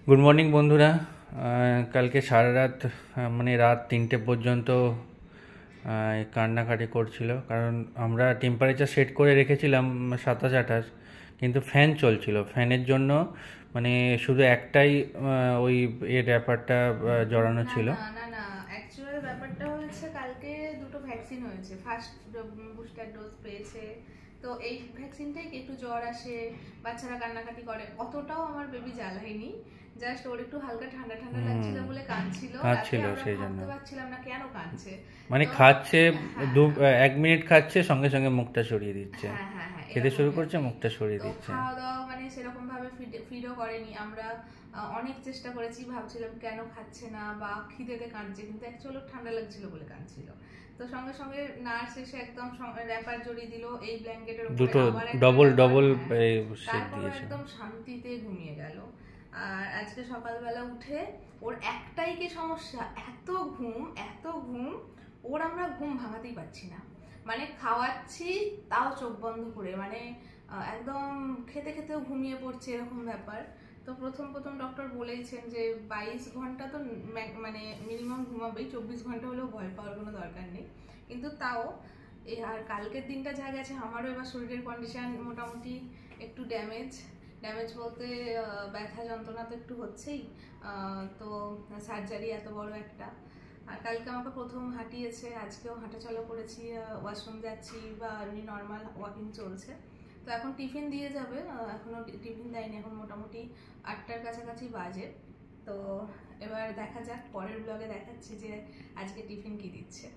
Good morning বন্ধুরা। কালকে সারা রাত মানে রাত 3টে পর্যন্ত কান্নাকাটি করছিল, কারণ আমরা টেম্পারেচার সেট করে রেখেছিলাম 27-28, কিন্তু ফ্যান চলছিল। ফ্যানের জন্য মানে শুধু একটাই ওই ব্যাপারটা জড়ানো না ছিল। না না না অ্যাকচুয়াল ব্যাপারটা হচ্ছে কালকে দুটো ভ্যাকসিন হয়েছে, ফার্স্ট বুস্টার ডোজ পেয়েছে। তো এই ভ্যাকসিনটাই একটু জ্বর আসে, বাচ্চারা কান্নাকাটি করে, অতটাও আমার বেবি জ্বালায়নি। জাস্ট ওর একটু হালকা ঠান্ডা ঠান্ডা লাগছিল বলে কাঁদছিল, রাতে কাঁদছিল আমরা সেই জন্য, ভাবতে পারছিলাম না কেন কাঁদছে। মানে তো খাচ্ছে, হ্যাঁ 1 মিনিট খাচ্ছে, সঙ্গে সঙ্গে মুখটা সরিয়ে দিচ্ছে, হ্যাঁ হ্যাঁ হ্যাঁ খেতে শুরু এরকমই আর করছে, কি। মুখটা সরিয়ে তো দিচ্ছে। খাওয়া দাওয়া মানে সেরকম ভাবে ফিডও করেনি। আমরা অনেক চেষ্টা করেছি, ভাবছিলাম কেন খাচ্ছে না বা খিদেতে কাঁদছে, কিন্তু অ্যাকচুয়ালি ঠান্ডা লাগছিল বলে কাঁদছিল। তো সঙ্গে সঙ্গে নার্স এসে একদম র্যাপার জড়িয়ে দিল এই ব্ল্যাঙ্কেটের উপরে, দুটো আবার একটা ডবল র্যাপার। ডবল হ্যাঁ, সেট তারপর দিয়েছে। একদম শান্তিতে ঘুমিয়ে গেল। আর আজকে সকালবেলা উঠে ওর একটাই কি সমস্যা, এত ঘুম এত ঘুম, ওর আমরা ঘুম ভাঙাতেই পারছি না। মানে খাওয়াচ্ছি তাও চোখ বন্ধ করে, মানে একদম খেতে খেতেও ঘুমিয়ে পড়ছে, এরকম ব্যাপার। তো প্রথম প্রথম ডক্টর বলেইছেন যে 22 ঘন্টা তো মানে মিনিমাম ঘুমাবেই, 24 ঘন্টা হলেও ভয় পাওয়ার কোনো দরকার নেই। কিন্তু তাও আর কালকের দিনটা যা গেছে, আমারও এবার শরীরের কন্ডিশন মোটামুটি একটু ড্যামেজ। ড্যামেজ বলতে ব্যথা যন্ত্রণা তো একটু হচ্ছেই। তো সার্জারি এত বড় একটা। আর কালকে আমাকে প্রথম হাঁটিয়েছে, আজকেও হাঁটাচলা করেছি, ওয়াশরুম যাচ্ছি বা এমনি নর্মাল ওয়াকিং চলছে। তো এখন টিফিন দিয়ে যাবে, এখনও টিফিন দেয়নি, এখন মোটামুটি 8টার কাছাকাছি বাজে। তো এবার দেখা যাক, পরের ব্লগে দেখাচ্ছি যে আজকে টিফিন কি দিচ্ছে।